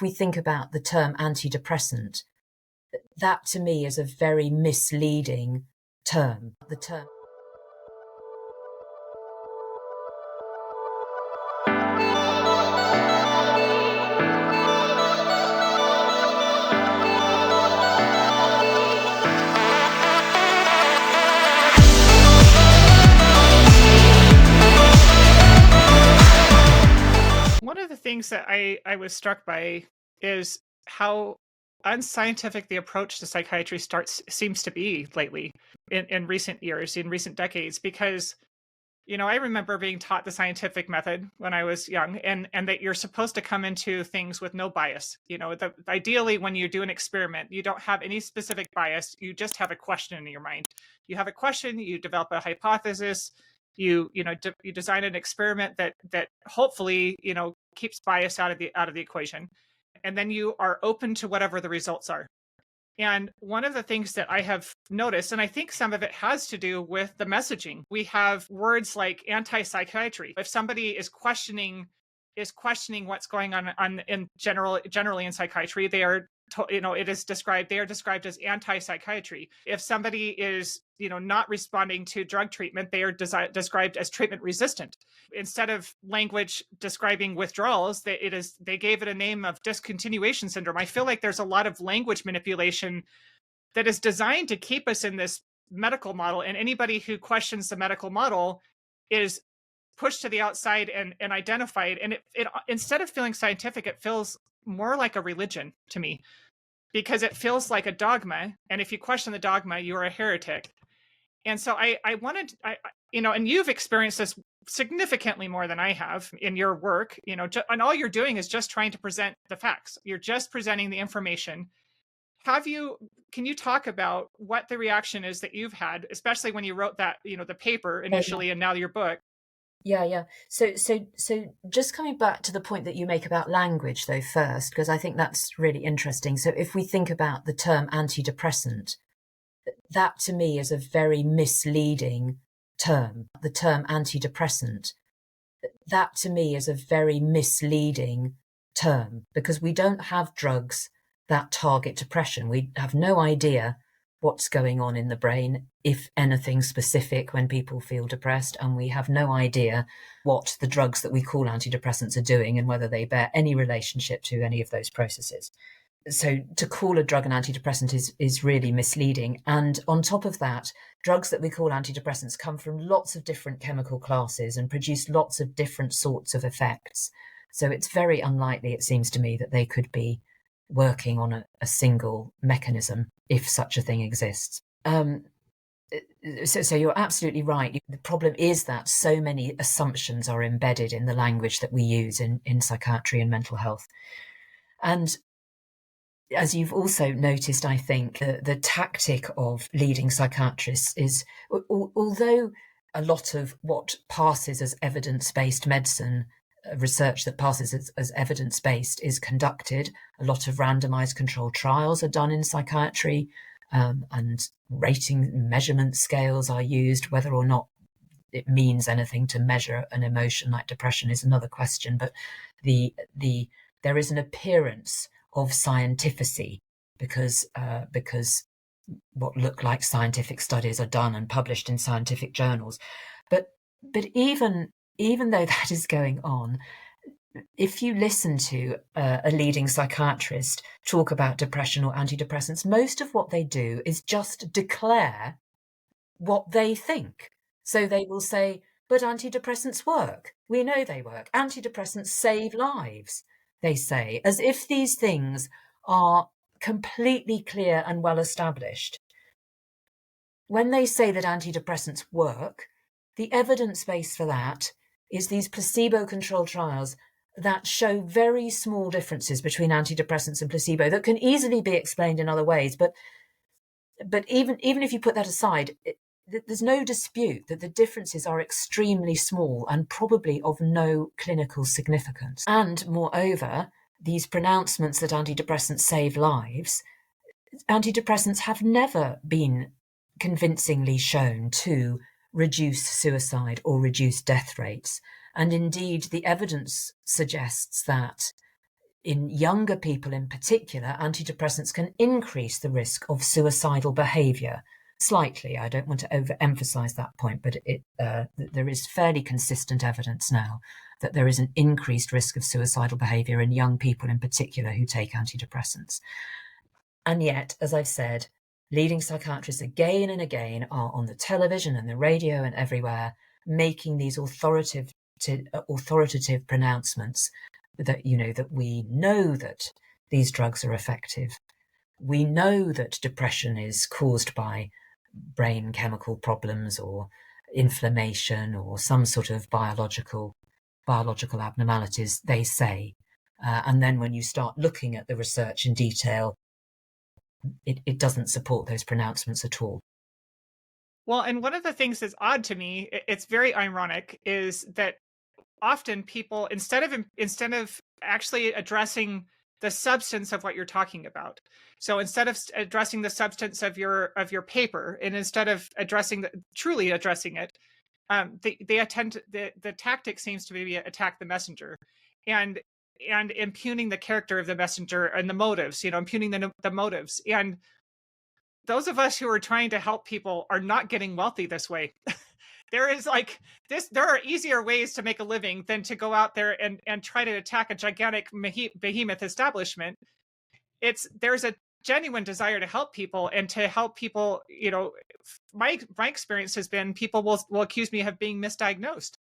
we think about the term antidepressant, that to me is a very misleading term. The term. One of the things that I was struck by is how unscientific the approach to psychiatry seems to be lately in recent years, in recent decades, because I remember being taught the scientific method when I was young, and that you're supposed to come into things with no bias. Ideally, when you do an experiment, you don't have any specific bias. You just have a question in your mind. You have a question, you develop a hypothesis, you design an experiment that hopefully keeps bias out of the equation, and then you are open to whatever the results are. And one of the things that I have noticed, and I think some of it has to do with the messaging, we have words like anti-psychiatry. If somebody is questioning what's going on in generally in psychiatry, they are described as anti-psychiatry. If somebody is not responding to drug treatment, they are described as treatment resistant. Instead of language describing withdrawals, they gave it a name of discontinuation syndrome. I feel like there's a lot of language manipulation that is designed to keep us in this medical model, and anybody who questions the medical model is pushed to the outside and identified. And it instead of feeling scientific, it feels more like a religion to me, because it feels like a dogma. And if you question the dogma, you are a heretic. And so I wanted, and you've experienced this significantly more than I have in your work, and all you're doing is just trying to present the facts. You're just presenting the information. Can you talk about what the reaction is that you've had, especially when you wrote that, the paper initially, and now your book? Yeah. So just coming back to the point that you make about language, though, first, because I think that's really interesting. So if we think about the term antidepressant, that to me is a very misleading term. The term antidepressant, that to me is a very misleading term, because we don't have drugs that target depression. We have no idea what's going on in the brain, if anything specific, when people feel depressed, and we have no idea what the drugs that we call antidepressants are doing and whether they bear any relationship to any of those processes. So to call a drug an antidepressant is really misleading. And on top of that, drugs that we call antidepressants come from lots of different chemical classes and produce lots of different sorts of effects. So it's very unlikely, it seems to me, that they could be working on a single mechanism, if such a thing exists. So you're absolutely right. The problem is that so many assumptions are embedded in the language that we use in psychiatry and mental health. And as you've also noticed, I think the tactic of leading psychiatrists is, although a lot of what passes as evidence-based medicine, research that passes as evidence-based, is conducted, a lot of randomized controlled trials are done in psychiatry, and rating measurement scales are used. Whether or not it means anything to measure an emotion like depression is another question, but there is an appearance of scientificity because what look like scientific studies are done and published in scientific journals. But even though that is going on, if you listen to a leading psychiatrist talk about depression or antidepressants, most of what they do is just declare what they think. So they will say, but antidepressants work. We know they work. Antidepressants save lives, they say, as if these things are completely clear and well established. When they say that antidepressants work, the evidence base for that is these placebo-controlled trials that show very small differences between antidepressants and placebo that can easily be explained in other ways. But even if you put that aside, there's no dispute that the differences are extremely small and probably of no clinical significance. And moreover, these pronouncements that antidepressants save lives, antidepressants have never been convincingly shown to reduce suicide or reduce death rates. And indeed, the evidence suggests that in younger people in particular, antidepressants can increase the risk of suicidal behaviour slightly. I don't want to overemphasize that point, but there is fairly consistent evidence now that there is an increased risk of suicidal behaviour in young people in particular who take antidepressants. And yet, as I've said, leading psychiatrists again and again are on the television and the radio and everywhere making these authoritative pronouncements that, that we know that these drugs are effective. We know that depression is caused by brain chemical problems or inflammation or some sort of biological abnormalities, they say. And then when you start looking at the research in detail, it doesn't support those pronouncements at all. Well, and one of the things that's odd to me, it's very ironic, is that often people, instead of actually addressing the substance of what you're talking about, so instead of addressing the substance of your paper, and instead of truly addressing it, the tactic seems to be attack the messenger, and impugning the character of the messenger and the motives, impugning the motives. And those of us who are trying to help people are not getting wealthy this way. There are easier ways to make a living than to go out there and try to attack a gigantic behemoth establishment. There's a genuine desire to help people, and to help people, my experience has been people will accuse me of being misdiagnosed.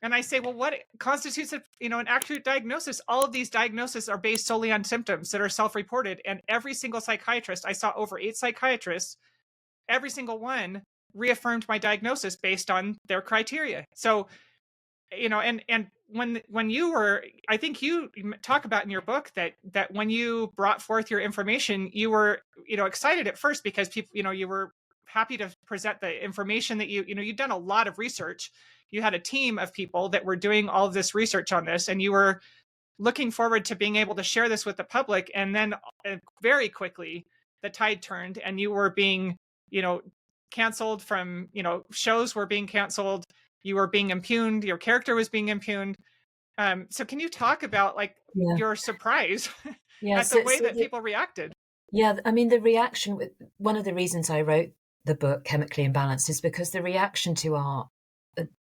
And I say, well, what constitutes an accurate diagnosis? All of these diagnoses are based solely on symptoms that are self-reported. And every single psychiatrist, I saw over 8 psychiatrists, every single one reaffirmed my diagnosis based on their criteria. So, and when you were, I think you talk about in your book that when you brought forth your information, you were, excited at first because people, you were happy to present the information that you'd done a lot of research. You had a team of people that were doing all of this research on this, and you were looking forward to being able to share this with the public. And then very quickly, the tide turned, and you were being, canceled from, shows were being canceled. You were being impugned. Your character was being impugned. So can you talk about your surprise at the way that people reacted? Yeah, I mean, the reaction, one of the reasons I wrote the book, Chemically Imbalanced, is because the reaction to our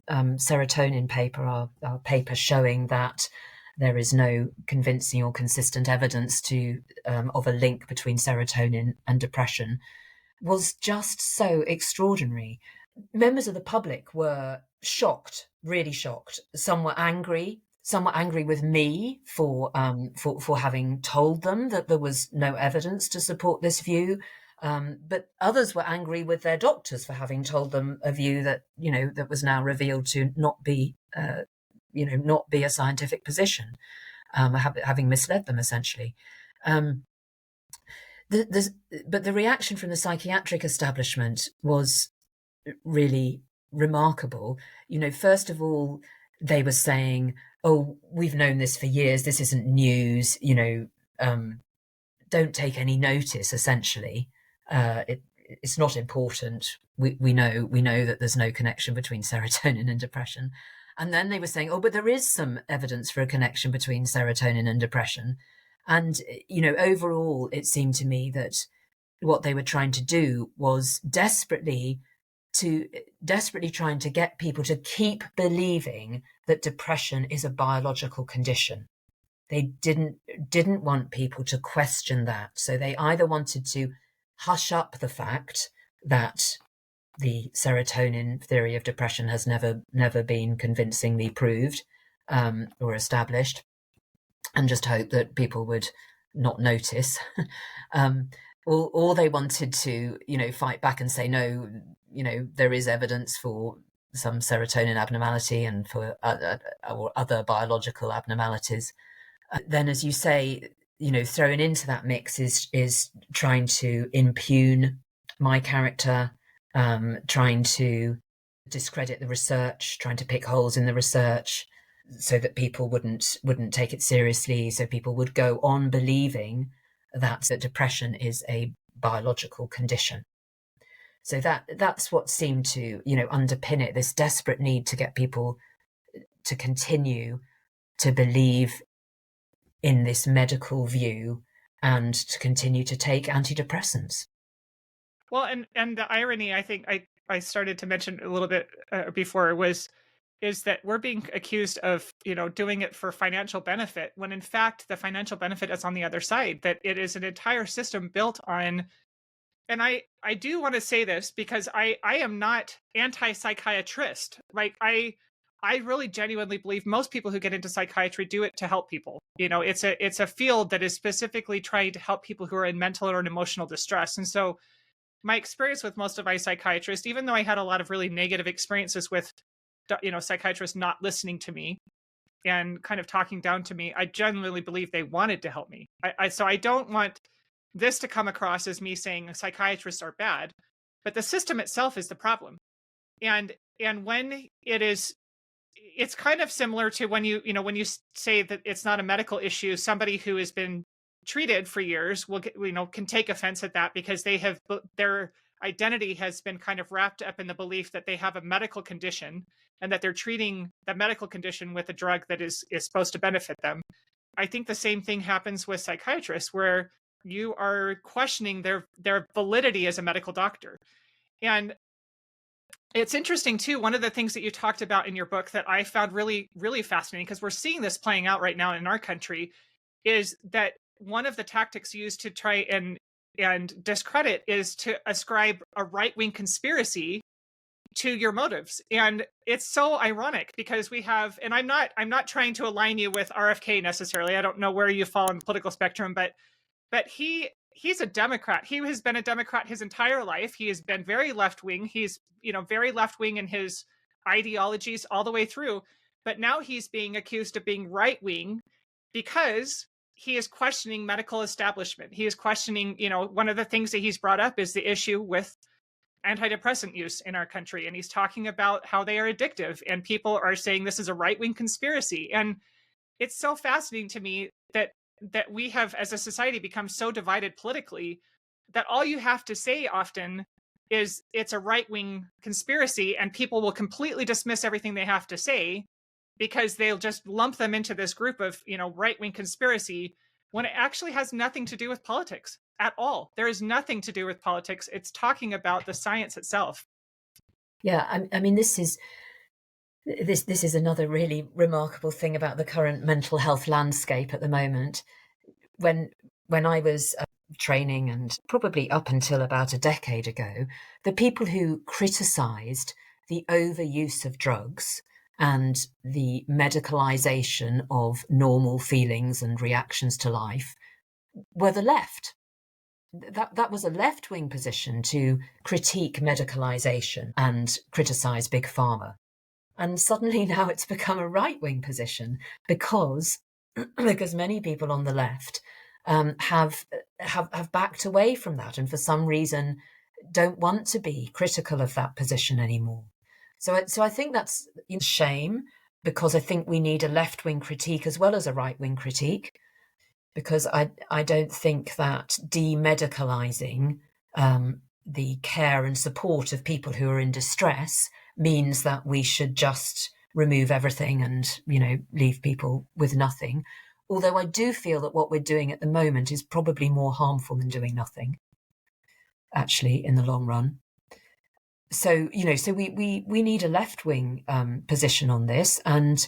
serotonin paper, our paper showing that there is no convincing or consistent evidence of a link between serotonin and depression, was just so extraordinary. Members of the public were shocked, really shocked. Some were angry. Some were angry with me for having told them that there was no evidence to support this view. But others were angry with their doctors for having told them a view that, that was now revealed to not be a scientific position, having misled them essentially. But the reaction from the psychiatric establishment was really remarkable. First of all, they were saying, "Oh, we've known this for years. This isn't news. Don't take any notice." Essentially, it's not important. We know that there's no connection between serotonin and depression. And then they were saying, "Oh, but there is some evidence for a connection between serotonin and depression." And overall, it seemed to me that what they were trying to do was desperately trying to get people to keep believing that depression is a biological condition. They didn't want people to question that. So they either wanted to hush up the fact that the serotonin theory of depression has never been convincingly proved or established, and just hope that people would not notice. Or they wanted to, fight back and say, no, there is evidence for some serotonin abnormality and for other biological abnormalities. Then, as you say, thrown into that mix is trying to impugn my character, trying to discredit the research, trying to pick holes in the research so that people wouldn't take it seriously, so people would go on believing that depression is a biological condition. So that's what seemed to, underpin it, this desperate need to get people to continue to believe in this medical view and to continue to take antidepressants. Well, and the irony, I think I started to mention a little bit before is that we're being accused of, doing it for financial benefit, when in fact the financial benefit is on the other side, that it is an entire system built on. And I do want to say this because I am not anti-psychiatrist. Like I really genuinely believe most people who get into psychiatry do it to help people. It's a field that is specifically trying to help people who are in mental or emotional distress. And so my experience with most of my psychiatrists, even though I had a lot of really negative experiences with psychiatrists not listening to me and kind of talking down to me, I genuinely believe they wanted to help me. So I don't want this to come across as me saying psychiatrists are bad, but the system itself is the problem. And when it's kind of similar to when when you say that it's not a medical issue, somebody who has been treated for years can take offense at that because their identity has been kind of wrapped up in the belief that they have a medical condition and that they're treating the medical condition with a drug that is supposed to benefit them. I think the same thing happens with psychiatrists, where you are questioning their validity as a medical doctor. And it's interesting too, one of the things that you talked about in your book that I found really, really fascinating, because we're seeing this playing out right now in our country, is that one of the tactics used to try and discredit is to ascribe a right-wing conspiracy to your motives. And it's so ironic because we have, and I'm not trying to align you with RFK necessarily. I don't know where you fall on the political spectrum, but he's a Democrat. He has been a Democrat his entire life. He has been very left-wing. He's, very left-wing in his ideologies all the way through. But now he's being accused of being right-wing because he is questioning medical establishment. He is questioning, one of the things that he's brought up is the issue with antidepressant use in our country. And he's talking about how they are addictive, and people are saying this is a right-wing conspiracy. And it's so fascinating to me that we have, as a society, become so divided politically that all you have to say often is it's a right-wing conspiracy, and people will completely dismiss everything they have to say because they'll just lump them into this group of, right-wing conspiracy, when it actually has nothing to do with politics at all. There is nothing to do with politics. It's talking about the science itself. Yeah, I mean, this is another really remarkable thing about the current mental health landscape at the moment. When I was training, and probably up until about a decade ago, the people who criticised the overuse of drugs and the medicalisation of normal feelings and reactions to life were the left. That was a left-wing position, to critique medicalisation and criticise Big Pharma. And suddenly now it's become a right-wing position because many people on the left have backed away from that, and for some reason don't want to be critical of that position anymore. So I think that's a shame, because I think we need a left-wing critique as well as a right-wing critique, because I don't think that demedicalising the care and support of people who are in distress means that we should just remove everything and, leave people with nothing. Although I do feel that what we're doing at the moment is probably more harmful than doing nothing, actually, in the long run. So, we need a left-wing position on this, and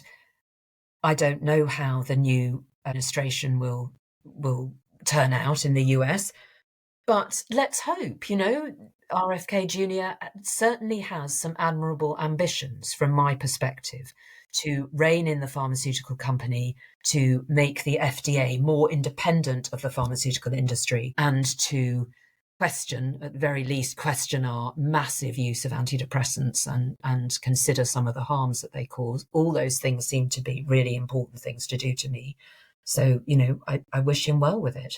I don't know how the new administration will turn out in the US, but let's hope. RFK Jr. certainly has some admirable ambitions, from my perspective, to rein in the pharmaceutical company, to make the FDA more independent of the pharmaceutical industry, and to at the very least, question our massive use of antidepressants and consider some of the harms that they cause. All those things seem to be really important things to do to me. So, I wish him well with it.